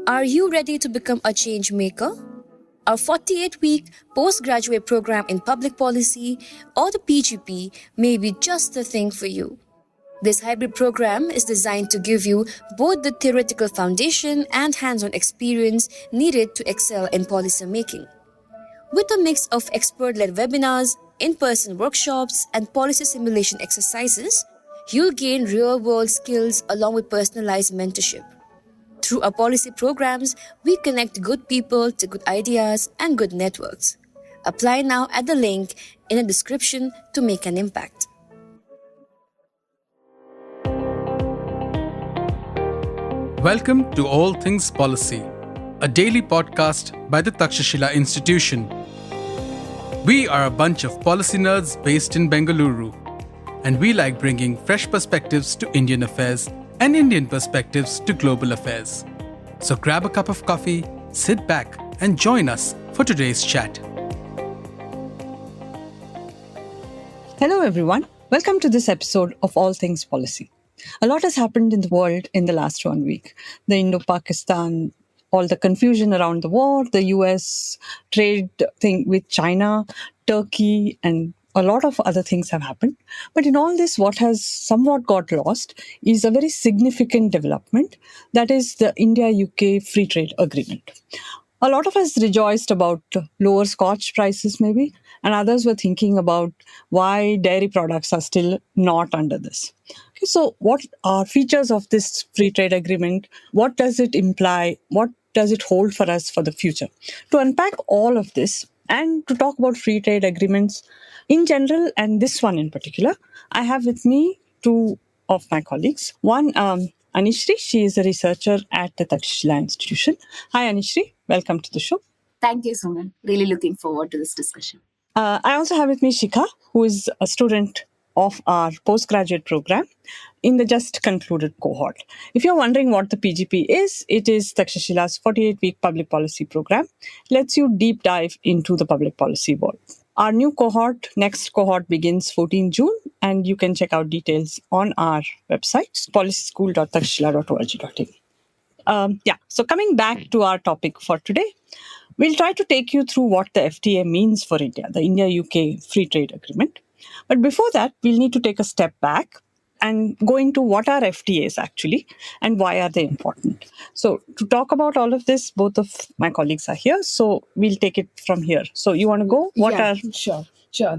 Are you ready to become a change maker? Our 48-week postgraduate program in public policy or the PGP may be just the thing for you. This hybrid program is designed to give you both the theoretical foundation and hands-on experience needed to excel in policy making. With a mix of expert-led webinars, in-person workshops, and policy simulation exercises, you'll gain real-world skills along with personalized mentorship. Through our policy programs, we connect good people to good ideas and good networks. Apply now at the link in the description to make an impact. Welcome to All Things Policy, a daily podcast by the Takshashila Institution. We are a bunch of policy nerds based in Bengaluru, and we like bringing fresh perspectives to Indian affairs and Indian perspectives to global affairs. So grab a cup of coffee, sit back, and join us for today's chat. Hello, everyone. Welcome to this episode of All Things Policy. A lot has happened in the world in the last 1 week. The Indo-Pakistan, all the confusion around the war, the US trade thing with China, Turkey, and a lot of other things have happened. But in all this, what has somewhat got lost is a very significant development. That is the India-UK Free Trade Agreement. A lot of us rejoiced about lower scotch prices maybe, and others were thinking about why dairy products are still not under this. Okay, so what are features of this free trade agreement? What does it imply? What does it hold for us for the future? To unpack all of this and to talk about free trade agreements in general and this one in particular, I have with me two of my colleagues. One, Anisree, she is a researcher at the Takshashila Institution. Hi, Anisree. Welcome to the show. Thank you, Suman. Really looking forward to this discussion. I also have with me Shikha, who is a student of our postgraduate program in the just concluded cohort. If you're wondering what the PGP is, it is Takshashila's 48-week public policy program. Lets you deep dive into the public policy world. Our new cohort, next cohort begins 14 June, and you can check out details on our website, policyschool.takshashila.org.in. So coming back to our topic for today, we'll try to take you through what the FTA means for India, the India-UK Free Trade Agreement. But before that, we'll need to take a step back and go into what are FTAs actually and why are they important. So to talk about all of this, both of my colleagues are here. So we'll take it from here. So you want to go? Sure.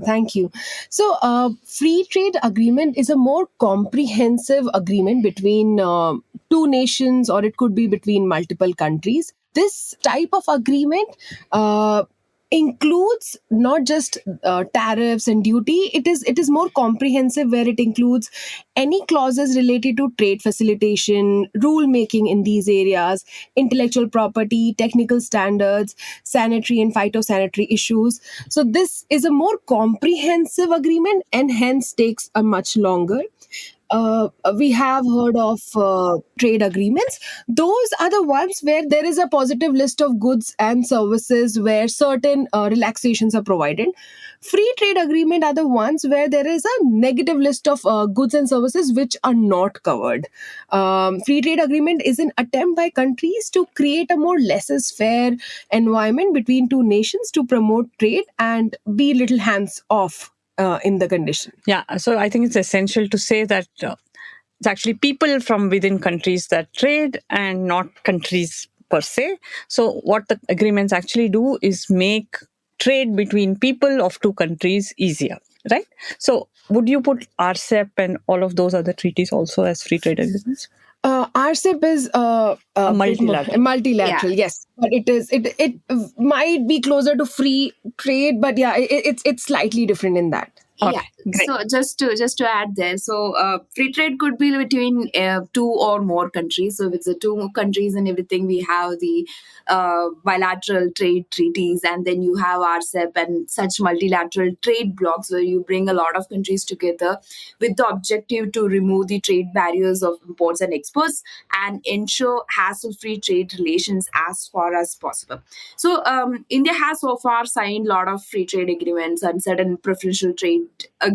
Thank you. So, free trade agreement is a more comprehensive agreement between two nations, or it could be between multiple countries. This type of agreement includes not just tariffs and duty. It is more comprehensive, where it includes any clauses related to trade facilitation, rule making in these areas, intellectual property, technical standards, sanitary and phytosanitary issues. So this is a more comprehensive agreement and hence takes a much longer. We have heard of trade agreements. Those are the ones where there is a positive list of goods and services where certain relaxations are provided. Free trade agreement are the ones where there is a negative list of goods and services which are not covered. Free trade agreement is an attempt by countries to create a more laissez-faire environment between two nations to promote trade and be little hands-off in the condition. Yeah, so I think it's essential to say that it's actually people from within countries that trade and not countries per se. So what the agreements actually do is make trade between people of two countries easier, right? So would you put RCEP and all of those other treaties also as free trade agreements? RCEP is a multilateral, yes, but it might be closer to free trade, but yeah, it's slightly different in that. Okay, great. So just to add there, so free trade could be between two or more countries. So if it's the two countries and everything, we have the bilateral trade treaties, and then you have RCEP and such multilateral trade blocks where you bring a lot of countries together with the objective to remove the trade barriers of imports and exports and ensure hassle-free trade relations as far as possible. So India has so far signed a lot of free trade agreements and certain preferential trade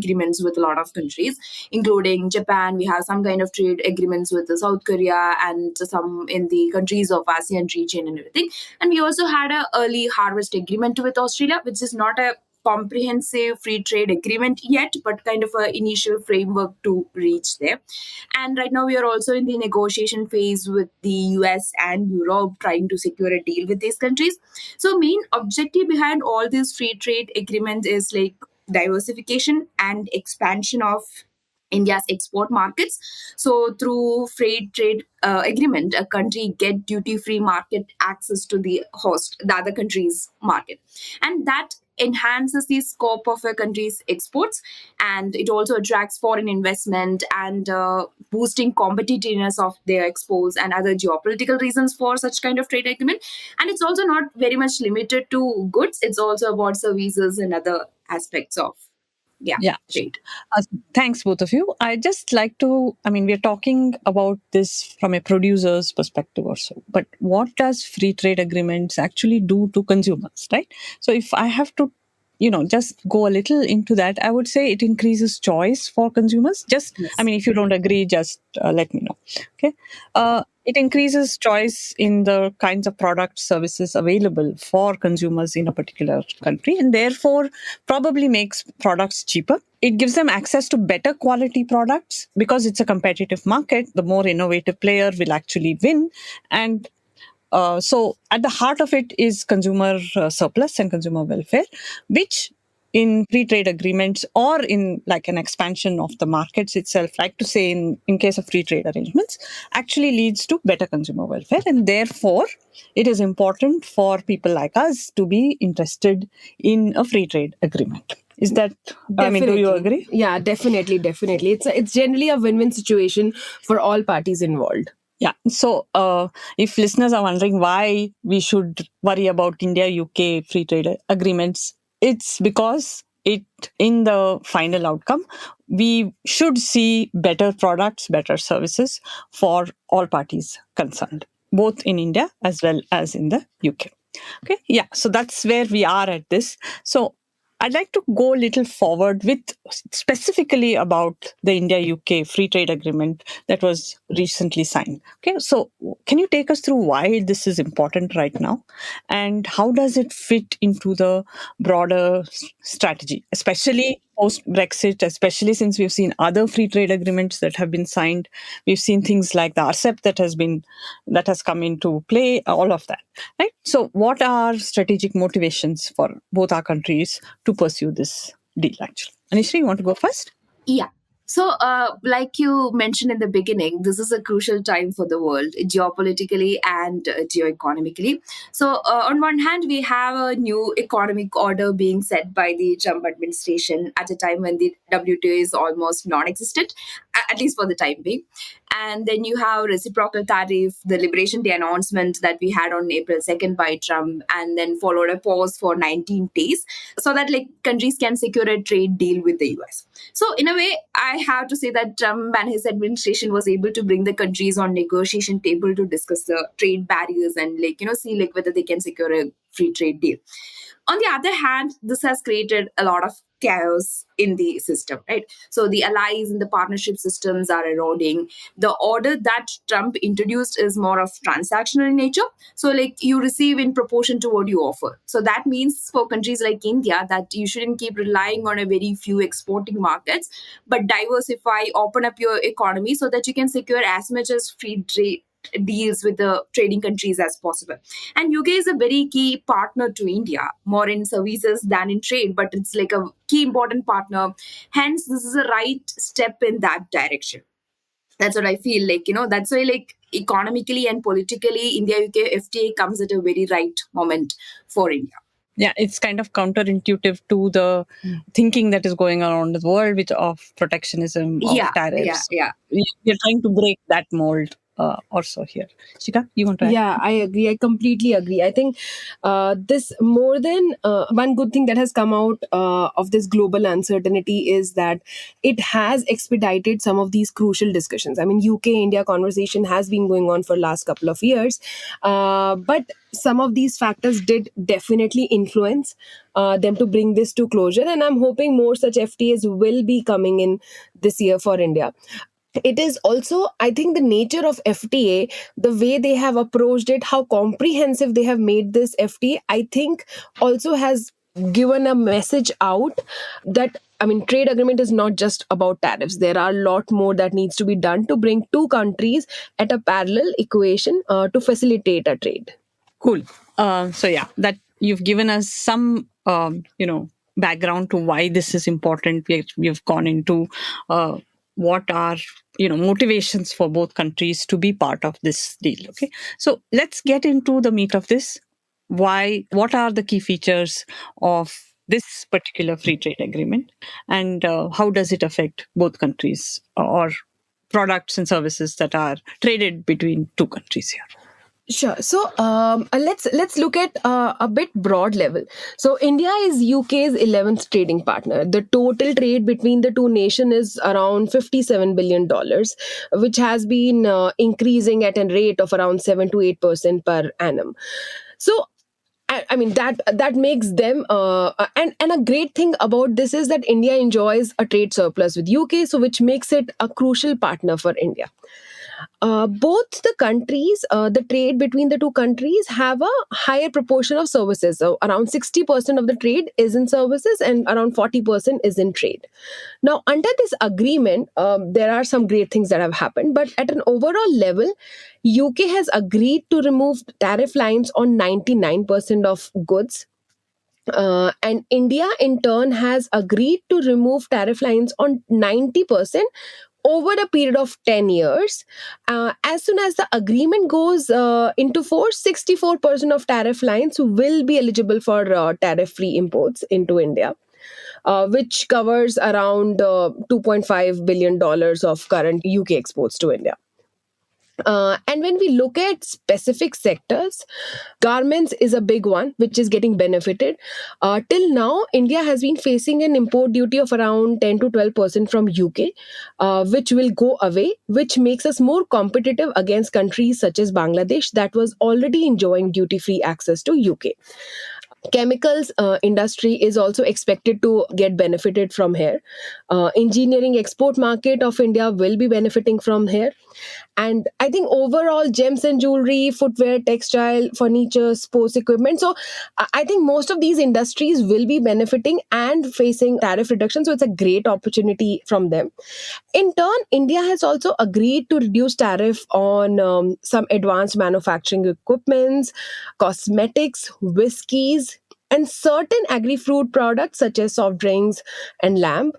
agreements with a lot of countries, including Japan. We have some kind of trade agreements with South Korea and some in the countries of ASEAN region and everything. And we also had a early harvest agreement with Australia, which is not a comprehensive free trade agreement yet, but kind of an initial framework to reach there. And right now, we are also in the negotiation phase with the US and Europe, trying to secure a deal with these countries. So, main objective behind all these free trade agreements is like diversification and expansion of India's export markets. So through free trade agreement, a country get duty-free market access to the other country's market, and that enhances the scope of a country's exports, and it also attracts foreign investment and boosting competitiveness of their exports and other geopolitical reasons for such kind of trade agreement. And it's also not very much limited to goods; it's also about services and other aspects of Yeah. trade. Thanks, both of you. I just like to, we're talking about this from a producer's perspective or so, but what does free trade agreements actually do to consumers, right? So if I have to, just go a little into that, I would say it increases choice for consumers. Just, Yes. if you don't agree, just let me know. Okay. It increases choice in the kinds of products, services available for consumers in a particular country, and therefore probably makes products cheaper. It gives them access to better quality products because it's a competitive market. The more innovative player will actually win. And so at the heart of it is consumer surplus and consumer welfare, which in free trade agreements or in like an expansion of the markets itself, like to say in case of free trade arrangements, actually leads to better consumer welfare. And therefore, it is important for people like us to be interested in a free trade agreement. Is that, do you agree? Yeah, definitely. It's generally a win-win situation for all parties involved. Yeah. So if listeners are wondering why we should worry about India-UK free trade agreements, it's because in the final outcome, we should see better products, better services for all parties concerned, both in India as well as in the UK. Okay. Yeah. So that's where we are at this. So I'd like to go a little forward with specifically about the India-UK free trade agreement that was recently signed. Okay, so can you take us through why this is important right now, and how does it fit into the broader strategy, especially post-Brexit, especially since we've seen other free trade agreements that have been signed. We've seen things like the RCEP that has come into play, all of that. Right. So what are strategic motivations for both our countries to pursue this deal, actually? Anisree, you want to go first? Yeah. So, like you mentioned in the beginning, this is a crucial time for the world, geopolitically and geoeconomically. So, on one hand, we have a new economic order being set by the Trump administration at a time when the WTO is almost non-existent, at least for the time being. And then you have reciprocal tariff, the Liberation Day announcement that we had on April 2nd by Trump, and then followed a pause for 19 days so that like countries can secure a trade deal with the US. So in a way, I have to say that Trump and his administration was able to bring the countries on negotiation table to discuss the trade barriers and see whether they can secure a free trade deal. On the other hand, this has created a lot of chaos in the system, right? So the allies and the partnership systems are eroding. The order that Trump introduced is more of transactional in nature. So you receive in proportion to what you offer. So that means for countries like India that you shouldn't keep relying on a very few exporting markets, but diversify, open up your economy so that you can secure as much as free trade deals with the trading countries as possible. And UK is a very key partner to India, more in services than in trade, but it's like a key important partner. Hence, this is a right step in that direction. That's what I feel that's why economically and politically, India-UK FTA comes at a very right moment for India. Yeah, it's kind of counterintuitive to the thinking that is going on around the world, which of protectionism, of tariffs. Yeah. We're trying to break that mold. also here. Shikha, you want to add? Yeah, I agree. I completely agree. I think this more than one good thing that has come out of this global uncertainty is that it has expedited some of these crucial discussions. I mean, UK India conversation has been going on for last couple of years, but some of these factors did definitely influence them to bring this to closure. And I'm hoping more such FTAs will be coming in this year for India. It is also, I think, the nature of FTA, the way they have approached it, how comprehensive they have made this FTA, I think also has given a message out that, I mean, trade agreement is not just about tariffs. There are a lot more that needs to be done to bring two countries at a parallel equation to facilitate a trade. Cool. So yeah, that you've given us some, background to why this is important. We've gone into what are motivations for both countries to be part of this deal. Okay, so let's get into the meat of this. What are the key features of this particular free trade agreement, and how does it affect both countries or products and services that are traded between two countries here? Sure. So let's look at a bit broad level. So India is UK's 11th trading partner. The total trade between the two nations is around $57 billion, which has been increasing at a rate of around 7 to 8% per annum. So I mean that makes them and a great thing about this is that India enjoys a trade surplus with UK, so which makes it a crucial partner for India. Both the countries, the trade between the two countries have a higher proportion of services. So around 60% of the trade is in services and around 40% is in trade. Now, under this agreement, there are some great things that have happened, but at an overall level, UK has agreed to remove tariff lines on 99% of goods. And India, in turn, has agreed to remove tariff lines on 90% over a period of 10 years. As soon as the agreement goes into force, 64% of tariff lines will be eligible for tariff-free imports into India, which covers around $2.5 billion of current UK exports to India. And when we look at specific sectors, garments is a big one, which is getting benefited. Till now, India has been facing an import duty of around 10 to 12% from UK, which will go away, which makes us more competitive against countries such as Bangladesh that was already enjoying duty-free access to UK. Chemicals industry is also expected to get benefited from here. Engineering export market of India will be benefiting from here. And I think overall gems and jewelry, footwear, textile, furniture, sports equipment. So I think most of these industries will be benefiting and facing tariff reduction. So it's a great opportunity from them. In turn, India has also agreed to reduce tariff on some advanced manufacturing equipments, cosmetics, whiskies, and certain agri-food products such as soft drinks and lamb.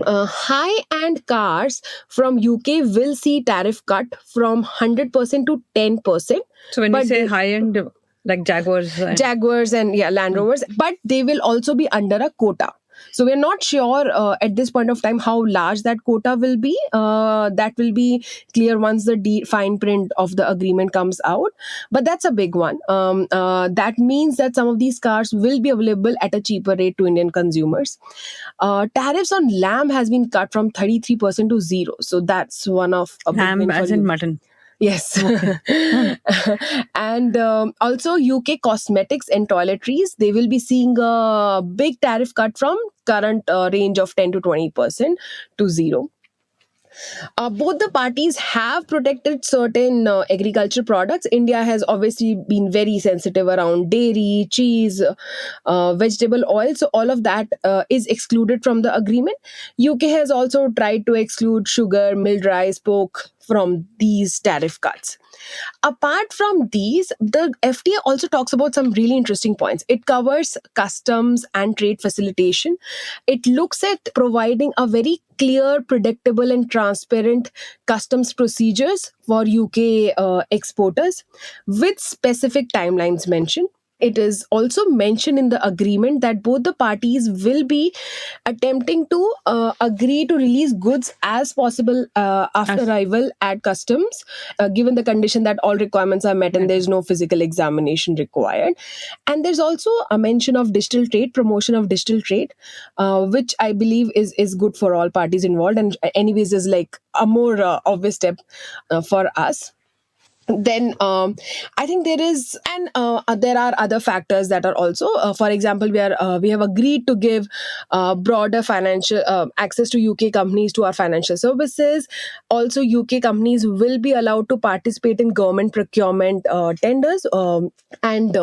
High-end cars from UK will see tariff cut from 100% to 10%. So when you say high-end, like Jaguars and Land Rovers, but they will also be under a quota. So we're not sure at this point of time how large that quota will be. That will be clear once the fine print of the agreement comes out. But that's a big one. That means that some of these cars will be available at a cheaper rate to Indian consumers. Tariffs on lamb has been cut from 33% to 0. So that's one of a big lamb win as for in you. mutton. Yes. Okay. And also UK cosmetics and toiletries, they will be seeing a big tariff cut from current range of 10 to 20% to 0. Both the parties have protected certain agriculture products. India has obviously been very sensitive around dairy, cheese, vegetable oil. So all of that is excluded from the agreement. UK has also tried to exclude sugar, milled rice, pork from these tariff cuts. Apart from these, the FTA also talks about some really interesting points. It covers customs and trade facilitation. It looks at providing a very clear, predictable, and transparent customs procedures for UK exporters with specific timelines mentioned. it is also mentioned in the agreement that both the parties will be attempting to agree to release goods as possible after arrival at customs, given the condition that all requirements are met and there is no physical examination required. And there's also a mention of digital trade, promotion of digital trade, which I believe is good for all parties involved, and anyways is like a more obvious step for us. Then I think there is, and there are other factors that are also, for example, we have agreed to give broader financial access to UK companies to our financial services. Also, UK companies will be allowed to participate in government procurement tenders, and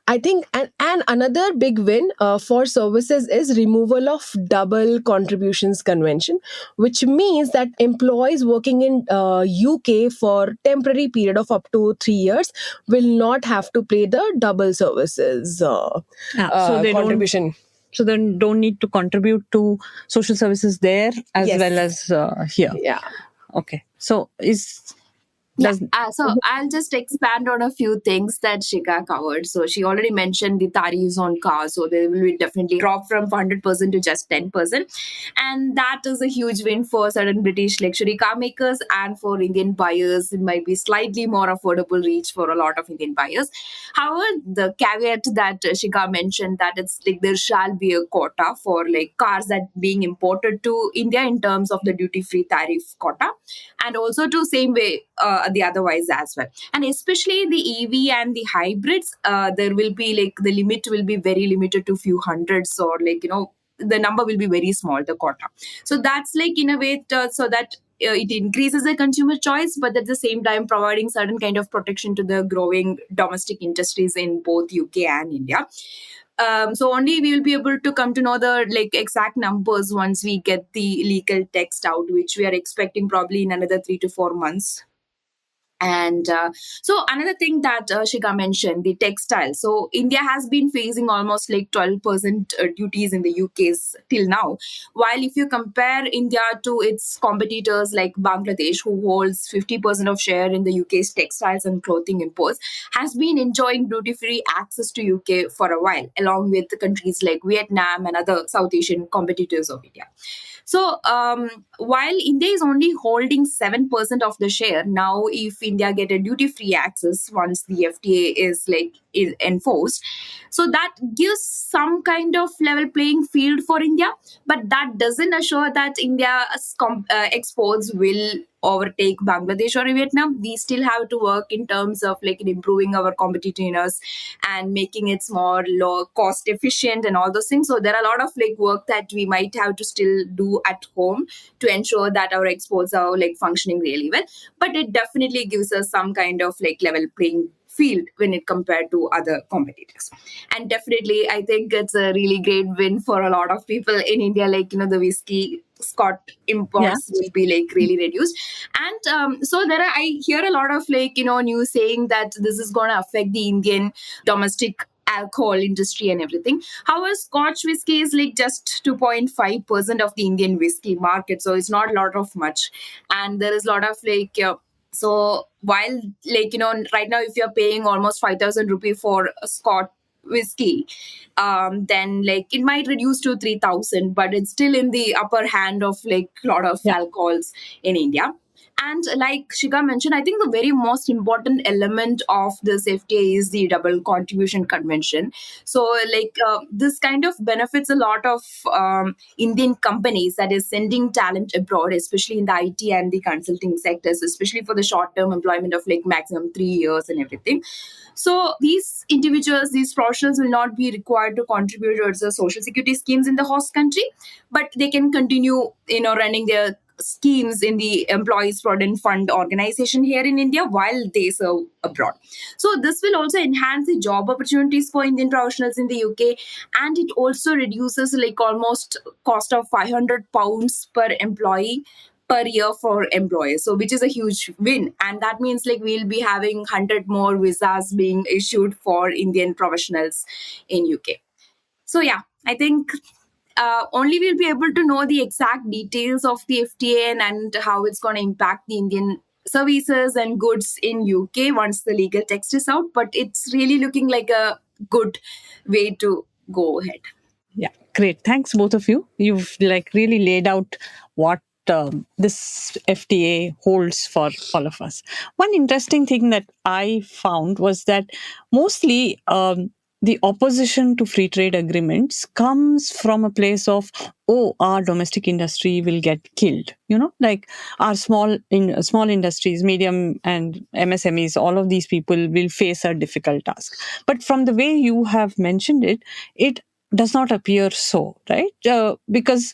I think, and another big win for services is removal of double contributions convention, which means that employees working in UK for temporary period of up to 3 years will not have to pay the double services So they contribution. So they don't need to contribute to social services there as Yes. well as here. Yeah. Okay. So So I'll just expand on a few things that Shikha covered. So she already mentioned the tariffs on cars. So they will be definitely drop from 100% to just 10%. And that is a huge win for certain British luxury car makers, and for Indian buyers. It might be slightly more affordable reach for a lot of Indian buyers. However, the caveat that Shikha mentioned, that it's like there shall be a quota for like cars that being imported to India in terms of the duty-free tariff quota, and also to same way the otherwise as well. And especially the EV and the hybrids, there will be like the limit will be very limited to few hundreds, or like the number will be very small, the quota. So that's like in a way so that it increases the consumer choice, but at the same time providing certain kind of protection to the growing domestic industries in both UK and India. So only we will be able to come to know the like exact numbers once we get the legal text out, which we are expecting probably in another 3 to 4 months. And so another thing that Shika mentioned, the textile. So India has been facing almost like 12% duties in the UK's till now. While if you compare India to its competitors like Bangladesh, who holds 50% of share in the UK's textiles and clothing imports, has been enjoying duty-free access to UK for a while, along with the countries like Vietnam and other South Asian competitors of India. So while India is only holding 7% of the share, now if India get a duty-free access once the FTA is enforced, so that gives some kind of level playing field for India, but that doesn't assure that India's exports will overtake Bangladesh or Vietnam. We still have to work in terms of like improving our competitiveness and making it more low cost efficient and all those things. So there are a lot of like work that we might have to still do at home to ensure that our exports are like functioning really well. But it definitely gives us some kind of like level playing field when it compared to other competitors. And definitely I think it's a really great win for a lot of people in India, like the whiskey Scott imports will be like really reduced. And so there are, I hear a lot of like news saying that this is going to affect the Indian domestic alcohol industry and everything. However, Scotch whiskey is like just 2.5% of the Indian whiskey market, so it's not a lot of much. And there is a lot of like so while like right now if you're paying almost 5,000 rupee for a Scotch whiskey, then like it might reduce to 3,000, but it's still in the upper hand of like a lot of alcohols in India. And like Shika mentioned, I think the very most important element of this FTA is the double contribution convention. So like this kind of benefits a lot of Indian companies that is sending talent abroad, especially in the IT and the consulting sectors, especially for the short term employment of like maximum 3 years and everything. So these individuals, these professionals will not be required to contribute towards the social security schemes in the host country, but they can continue, running their schemes in the Employees Provident Fund organization here in India while they serve abroad. So this will also enhance the job opportunities for Indian professionals in the UK, and it also reduces like almost cost of £500 per employee per year for employers, so which is a huge win. And that means like we'll be having 100 more visas being issued for Indian professionals in UK. So yeah, I think only we'll be able to know the exact details of the FTA and how it's going to impact the Indian services and goods in UK once the legal text is out. But it's really looking like a good way to go ahead. Yeah, great. Thanks, both of you. You've like really laid out what this FTA holds for all of us. One interesting thing that I found was that mostly the opposition to free trade agreements comes from a place of, oh, our domestic industry will get killed. Like our small industries, medium and MSMEs, all of these people will face a difficult task. But from the way you have mentioned it, it does not appear so, right? Because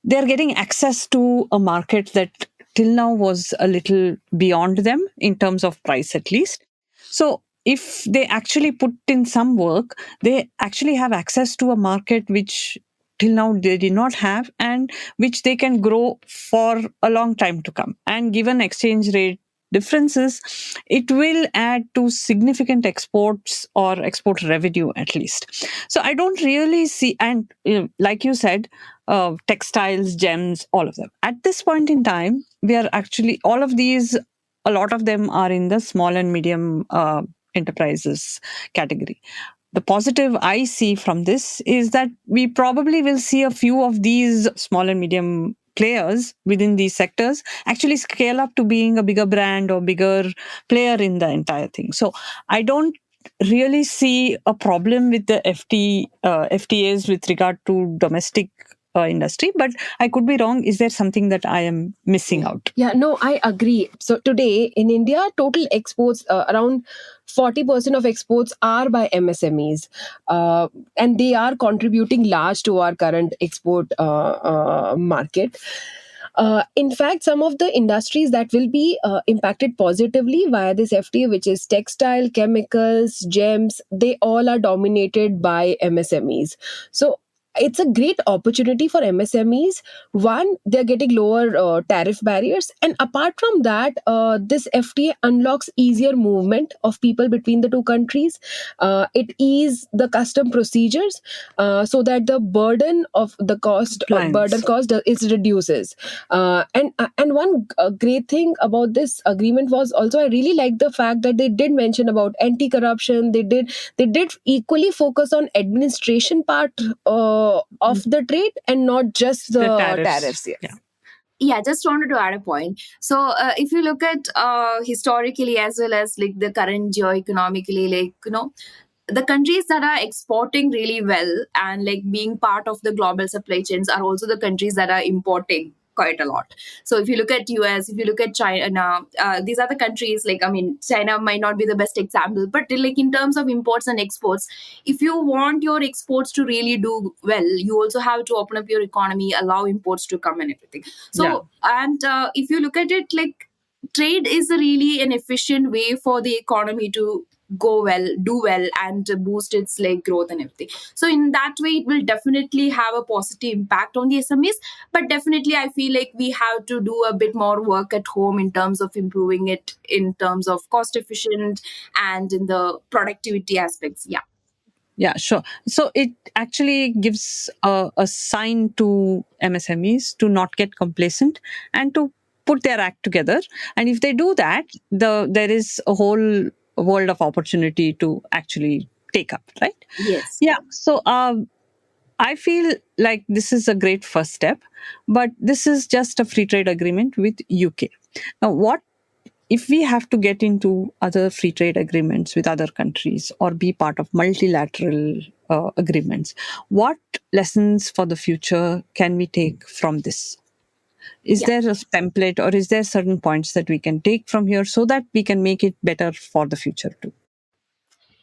they're getting access to a market that till now was a little beyond them in terms of price, at least. So if they actually put in some work, they actually have access to a market which till now they did not have, and which they can grow for a long time to come. And given exchange rate differences, it will add to significant exports or export revenue at least. So I don't really see, and like you said, textiles, gems, all of them. At this point in time, we are actually, all of these, a lot of them are in the small and medium enterprises category. The positive I see from this is that we probably will see a few of these small and medium players within these sectors actually scale up to being a bigger brand or bigger player in the entire thing. So I don't really see a problem with the FTAs with regard to domestic industry, but I could be wrong. Is there something that I am missing out? Yeah, no, I agree. So today in India, total exports, around 40% of exports are by MSMEs, and they are contributing large to our current export market. In fact, some of the industries that will be impacted positively via this FTA, which is textile, chemicals, gems, they all are dominated by MSMEs. So it's a great opportunity for MSMEs. One, they're getting lower tariff barriers. And apart from that, this FTA unlocks easier movement of people between the two countries. It eases the custom procedures so that the burden of the cost, is reduces. And one great thing about this agreement was also, I really like the fact that they did mention about anti-corruption. They did equally focus on administration part of the trade and not just the tariffs. Yes. Yeah. Yeah, just wanted to add a point. So if you look at historically as well as like the current geoeconomically, like the countries that are exporting really well and like being part of the global supply chains are also the countries that are importing quite a lot. So if you look at US, if you look at China, these are the countries, like, I mean, China might not be the best example, but like in terms of imports and exports, if you want your exports to really do well, you also have to open up your economy, allow imports to come and everything. So and if you look at it, like, trade is really an efficient way for the economy to go well, do well, and to boost its like growth and everything. So in that way, it will definitely have a positive impact on the SMEs. But definitely, I feel like we have to do a bit more work at home in terms of improving it in terms of cost efficient and in the productivity aspects. Yeah. Yeah, sure. So it actually gives a sign to MSMEs to not get complacent and to put their act together. And if they do that, there is a whole world of opportunity to actually take up, right? Yes. Yeah. So I feel like this is a great first step, but this is just a free trade agreement with UK. Now, what if we have to get into other free trade agreements with other countries or be part of multilateral agreements? What lessons for the future can we take from this? Is there a template, or is there certain points that we can take from here so that we can make it better for the future too?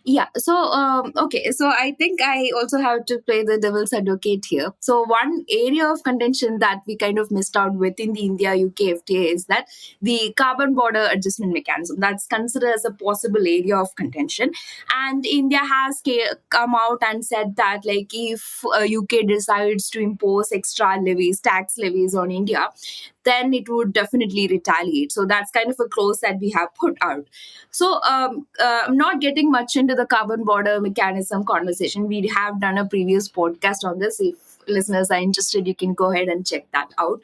Yeah. So, okay. So I think I also have to play the devil's advocate here. So one area of contention that we kind of missed out within the India-UK FTA is that the carbon border adjustment mechanism, that's considered as a possible area of contention. And India has come out and said that, like, if UK decides to impose extra levies, tax levies on India, then it would definitely retaliate. So that's kind of a clause that we have put out. So I'm not getting much into the carbon border mechanism conversation. We have done a previous podcast on this. If listeners are interested, you can go ahead and check that out.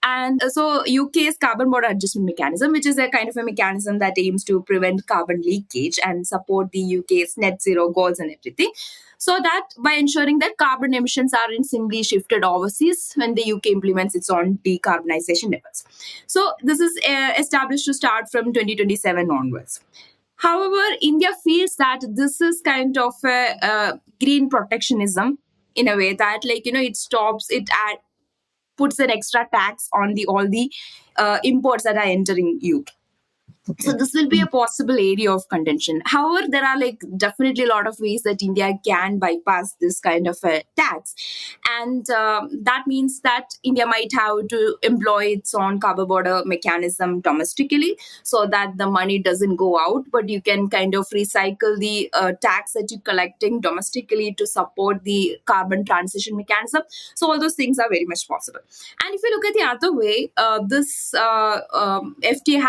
And so UK's carbon border adjustment mechanism, which is a kind of a mechanism that aims to prevent carbon leakage and support the UK's net zero goals and everything. So that by ensuring that carbon emissions aren't simply shifted overseas when the UK implements its own decarbonization efforts. So this is established to start from 2027 onwards. However, India feels that this is kind of a green protectionism in a way that, it stops it at puts an extra tax on the all the imports that are entering UK. So this will be a possible area of contention. However, there are definitely a lot of ways that India can bypass this kind of a tax, and that means that India might have to employ its own carbon border mechanism domestically, so that the money doesn't go out, but you can kind of recycle the tax that you're collecting domestically to support the carbon transition mechanism. So all those things are very much possible. And if you look at the other way, this FTA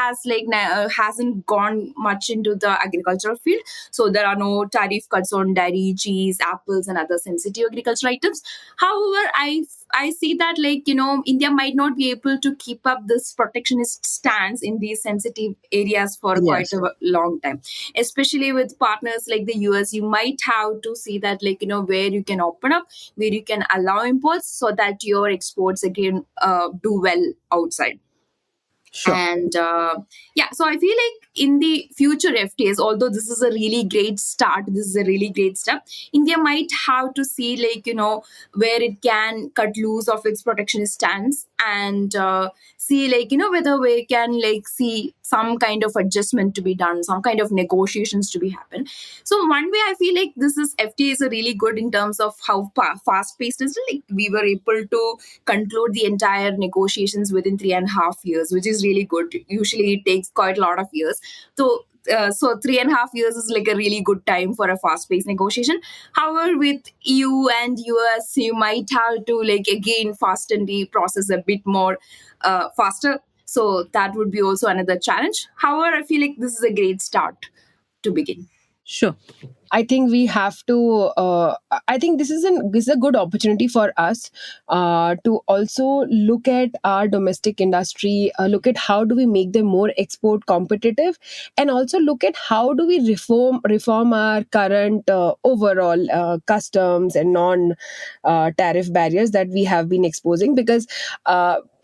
hasn't gone much into the agricultural field. So there are no tariff cuts on dairy, cheese, apples, and other sensitive agricultural items. However, I see that India might not be able to keep up this protectionist stance in these sensitive areas for quite a long time, especially with partners like the US. You might have to see that where you can open up, where you can allow imports, so that your exports again do well outside. Sure. And so I feel like in the future FTAs, although this is a really great start, this is a really great step, India might have to see where it can cut loose of its protectionist stance, and see whether we can see some kind of adjustment to be done, some kind of negotiations to be happen. So one way I feel like this is FTA is a really good in terms of how fast paced is. We were able to conclude the entire negotiations within 3.5 years, which is really good. Usually it takes quite a lot of years. So 3.5 years is a really good time for a fast-paced negotiation. However, with EU and US, you might have to again fasten the process a bit more faster. So that would be also another challenge. However, I feel like this is a great start to begin. Sure. I think we have to. I think this is a good opportunity for us to also look at our domestic industry, look at how do we make them more export competitive, and also look at how do we reform our current overall customs and non tariff barriers that we have been exposing, because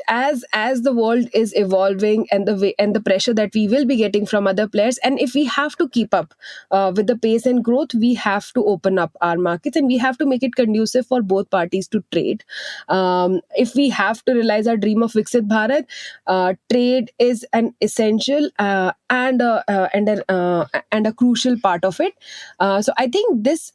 as the world is evolving, and the pressure that we will be getting from other players, and if we have to keep up with the pace and growth, we have to open up our markets, and we have to make it conducive for both parties to trade. If we have to realize our dream of Viksit Bharat, trade is an essential and a crucial part of it. So I think this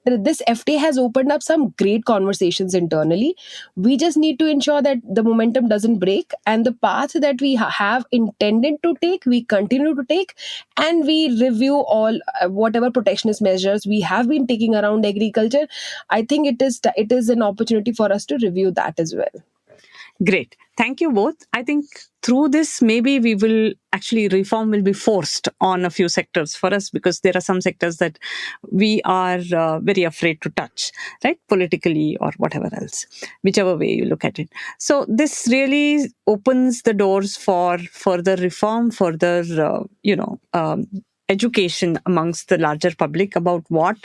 FTA has opened up some great conversations internally. We just need to ensure that the momentum doesn't break, and the path that we have intended to take, we continue to take, and we review all whatever protectionist measures we have been taking around agriculture. I think it is an opportunity for us to review that as well. Great. Thank you both. I think through this, maybe we will actually reform will be forced on a few sectors for us, because there are some sectors that we are very afraid to touch, right? Politically or whatever else, whichever way you look at it. So this really opens the doors for further reform, further, education amongst the larger public about what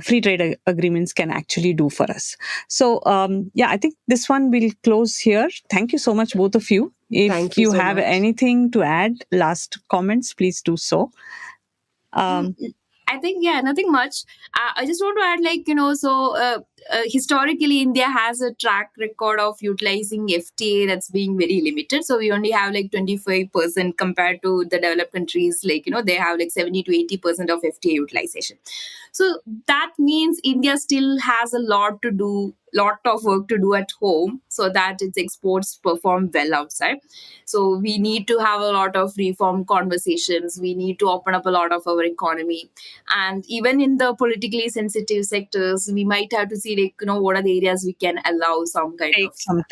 free trade agreements can actually do for us. So, I think this one will close here. Thank you so much, both of you. If you so have much. anything to add, last comments, please do so. I think, nothing much. I just want to add, historically, India has a track record of utilizing FTA that's being very limited. So we only have 25% compared to the developed countries. They have 70 to 80% of FTA utilization. So that means India still has a lot of work to do at home, so that its exports perform well outside. So we need to have a lot of reform conversations. We need to open up a lot of our economy. And even in the politically sensitive sectors, we might have to see what are the areas we can allow some kind Take of some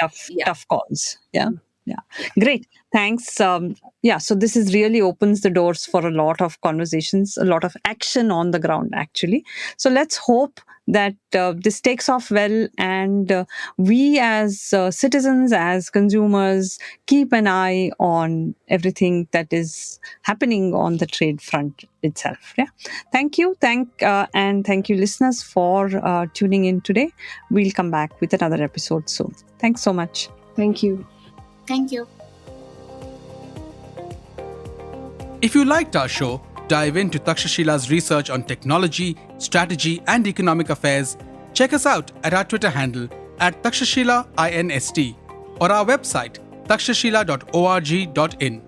tough calls. Yeah. Yeah, great. Thanks. So this is really opens the doors for a lot of conversations, a lot of action on the ground, actually. So let's hope that this takes off well, and we as citizens, as consumers, keep an eye on everything that is happening on the trade front itself. Yeah. Thank you. And thank you, listeners, for tuning in today. We'll come back with another episode soon. Thanks so much. Thank you. Thank you. If you liked our show, dive into Takshashila's research on technology, strategy, and economic affairs. Check us out at our Twitter handle @Takshashila INST or our website takshashila.org.in.